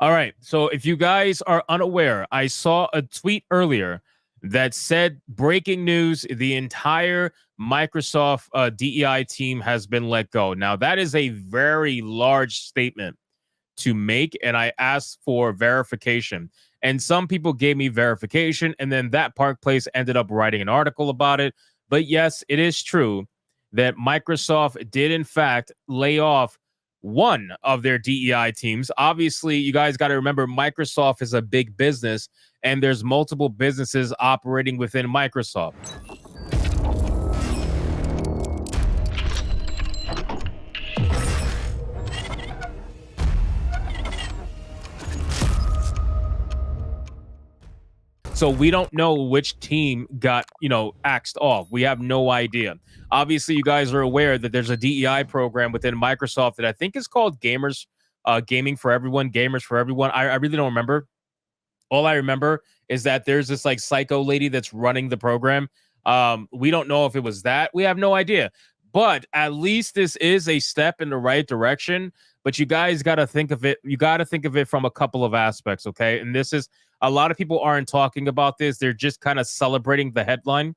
All right. So if you guys are unaware, I saw a tweet earlier that said breaking news, the entire Microsoft DEI team has been let go. Now, that is a very large statement to make, and I asked for verification. And some people gave me verification, and then that Park Place ended up writing an article about it. But yes, it is true that Microsoft did, in fact, lay off one of their DEI teams. Obviously, you guys got to remember Microsoft is a big business, and there's multiple businesses operating within Microsoft. So we don't know which team got, axed off. We have no idea. Obviously, you guys are aware that there's a DEI program within Microsoft that I think is called Gaming for Everyone, Gamers for Everyone. I really don't remember. All I remember is that there's this like psycho lady that's running the program. We don't know if it was that. We have no idea. But at least this is a step in the right direction. But you guys got to think of it. You got to think of it from a couple of aspects, okay? And this is a lot of people aren't talking about this. They're just kind of celebrating the headline.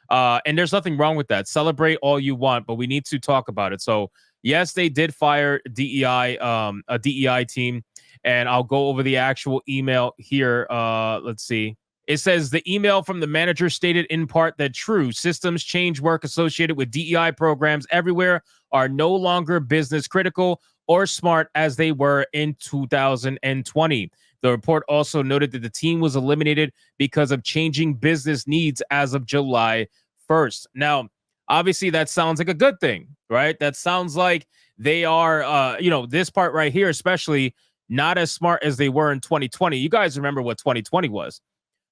And there's nothing wrong with that. Celebrate all you want, but we need to talk about it. So yes, they did fire DEI, a DEI team, and I'll go over the actual email here. Let's see. It says the email from the manager stated in part that true systems change work associated with DEI programs everywhere are no longer business critical or smart as they were in 2020. The report also noted that the team was eliminated because of changing business needs as of July 1st. Now, obviously, that sounds like a good thing, right? That sounds like they are, this part right here, especially not as smart as they were in 2020. You guys remember what 2020 was.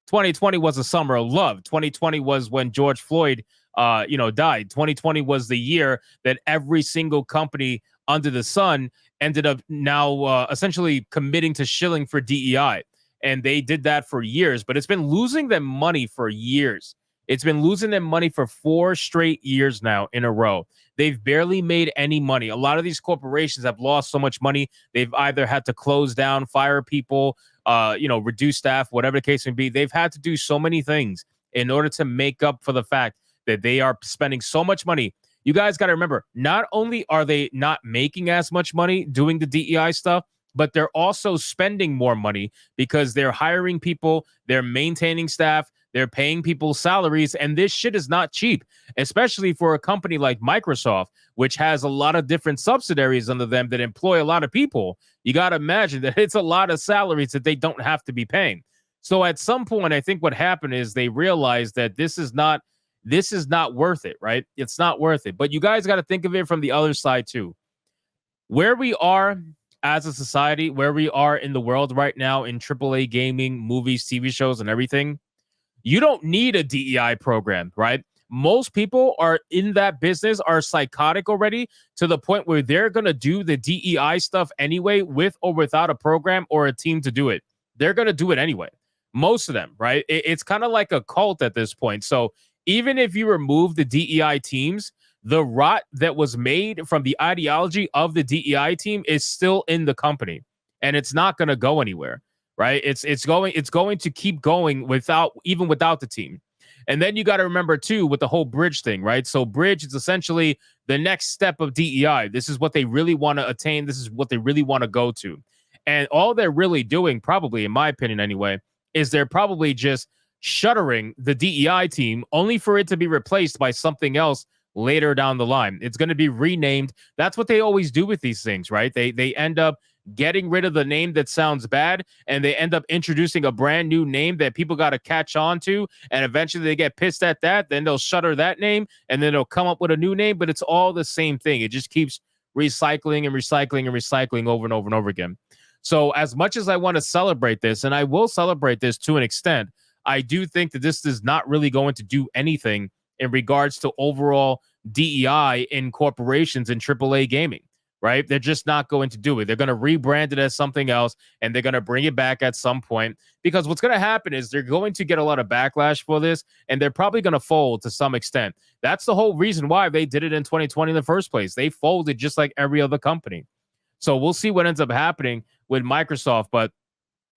2020 was a summer of love. 2020 was when George Floyd, died. 2020 was the year that every single company under the sun ended up now essentially committing to shilling for DEI. And they did that for years, but it's been losing them money for years. It's been losing them money for 4 straight years now in a row. They've barely made any money. A lot of these corporations have lost so much money. They've either had to close down, fire people, reduce staff, whatever the case may be. They've had to do so many things in order to make up for the fact that they are spending so much money. You guys got to remember, not only are they not making as much money doing the DEI stuff, but they're also spending more money because they're hiring people, they're maintaining staff, they're paying people salaries, and this shit is not cheap, especially for a company like Microsoft, which has a lot of different subsidiaries under them that employ a lot of people. You got to imagine that it's a lot of salaries that they don't have to be paying. So at some point, I think what happened is they realized that this is not worth it, right? It's not worth it. But you guys got to think of it from the other side too. Where we are as a society, where we are in the world right now in AAA gaming, movies, TV shows, and everything, you don't need a DEI program, right? Most people are in that business are psychotic already to the point where they're going to do the DEI stuff anyway, with or without a program or a team to do it. They're going to do it anyway. Most of them, right? It's kind of like a cult at this point. So even if you remove the DEI teams, the rot that was made from the ideology of the DEI team is still in the company, and it's not going to go anywhere, right? It's going to keep going without the team. And then you got to remember too with the whole Bridge thing, right? So Bridge is essentially the next step of DEI. This is what they really want to attain. This is what they really want to go to. And all they're really doing, probably in my opinion anyway, is they're probably just shuttering the DEI team only for it to be replaced by something else later down the line. It's going to be renamed. That's what they always do with these things, right? They end up getting rid of the name that sounds bad, and they end up introducing a brand new name that people got to catch on to, and eventually they get pissed at that. Then they'll shutter that name, and then they'll come up with a new name, but it's all the same thing. It just keeps recycling and recycling and recycling over and over and over again. So as much as I want to celebrate this, and I will celebrate this to an extent, I do think that this is not really going to do anything in regards to overall DEI in corporations in AAA gaming, right? They're just not going to do it. They're going to rebrand it as something else, and they're going to bring it back at some point, because what's going to happen is they're going to get a lot of backlash for this, and they're probably going to fold to some extent. That's the whole reason why they did it in 2020 in the first place. They folded just like every other company. So we'll see what ends up happening with Microsoft, but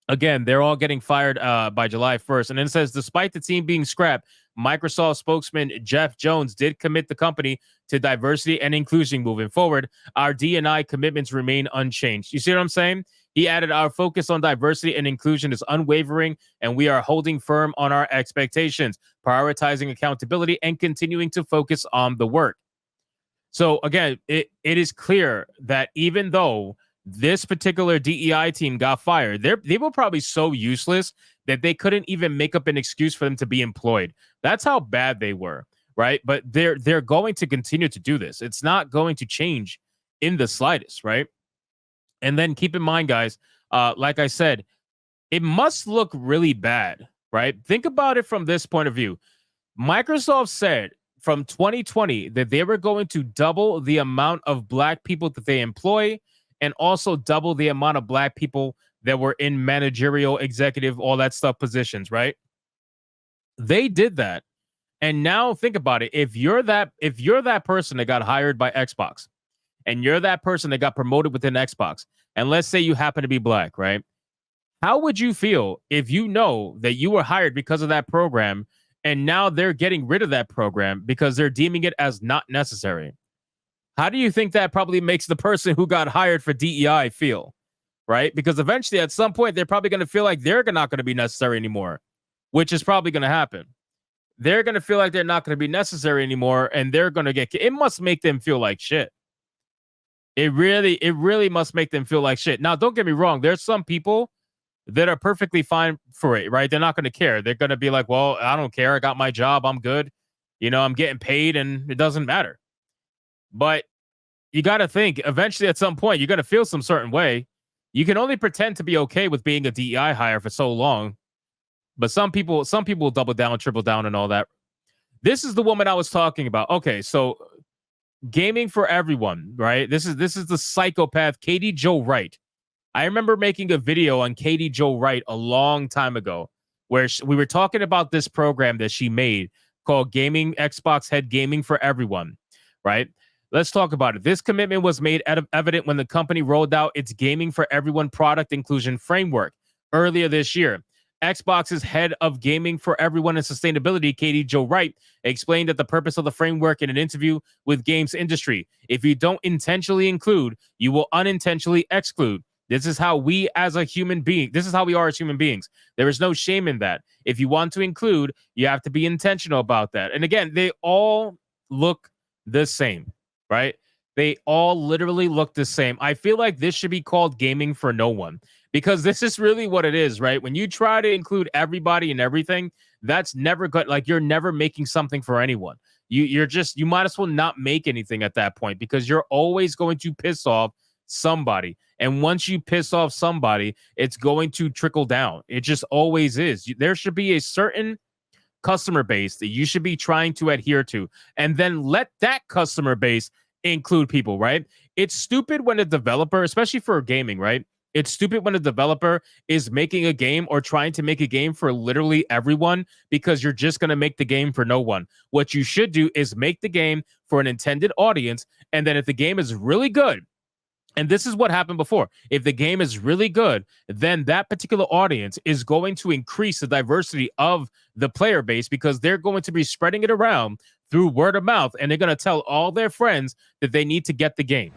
Again, they're all getting fired by July 1st. And then it says, despite the team being scrapped, Microsoft spokesman Jeff Jones did commit the company to diversity and inclusion moving forward. Our D&I commitments remain unchanged. You see what I'm saying? He added, our focus on diversity and inclusion is unwavering, and we are holding firm on our expectations, prioritizing accountability, and continuing to focus on the work. So again, it is clear that even though this particular DEI team got fired, they were probably so useless that they couldn't even make up an excuse for them to be employed. That's how bad they were, right? But they're going to continue to do this. It's not going to change in the slightest, right? And then keep in mind, guys, like I said, it must look really bad, right? Think about it from this point of view. Microsoft said from 2020 that they were going to double the amount of black people that they employ and also double the amount of black people that were in managerial, executive, all that stuff positions, right? They did that. And now think about it. If you're that person that got hired by Xbox and you're that person that got promoted within Xbox, and let's say you happen to be black, right? How would you feel if you know that you were hired because of that program and now they're getting rid of that program because they're deeming it as not necessary? How do you think that probably makes the person who got hired for DEI feel, right? Because eventually at some point, they're probably going to feel like they're not going to be necessary anymore, which is probably going to happen. They're going to feel like they're not going to be necessary anymore, and they're going to get, it must make them feel like shit. It really must make them feel like shit. Now, don't get me wrong. There's some people that are perfectly fine for it, right? They're not going to care. They're going to be like, well, I don't care. I got my job. I'm good. You know, I'm getting paid and it doesn't matter. But you got to think eventually at some point, you're going to feel some certain way. You can only pretend to be okay with being a DEI hire for so long. But some people will double down, triple down and all that. This is the woman I was talking about. Okay, so gaming for everyone, right? This is the psychopath, Katie Jo Wright. I remember making a video on Katie Jo Wright a long time ago where we were talking about this program that she made called Gaming Xbox Head Gaming for Everyone, right? Let's talk about it. This commitment was made evident when the company rolled out its Gaming for Everyone product inclusion framework earlier this year. Xbox's head of Gaming for Everyone and Sustainability, Katie Jo Wright, explained that the purpose of the framework in an interview with Games Industry. If you don't intentionally include, you will unintentionally exclude. This is how we as a human being, this is how we are as human beings. There is no shame in that. If you want to include, you have to be intentional about that. And again, they all look the same, right? They all literally look the same. I feel like this should be called gaming for no one because this is really what it is, right? When you try to include everybody and everything, that's never good. Like you're never making something for anyone. You might as well not make anything at that point because you're always going to piss off somebody. And once you piss off somebody, it's going to trickle down. It just always is. There should be a certain customer base that you should be trying to adhere to, and then let that customer base include people, right? It's stupid when a developer, especially for gaming, right? It's stupid when a developer is making a game or trying to make a game for literally everyone because you're just going to make the game for no one. What you should do is make the game for an intended audience, and then if the game is really good, and this is what happened before. If the game is really good, then that particular audience is going to increase the diversity of the player base because they're going to be spreading it around through word of mouth, and they're going to tell all their friends that they need to get the game.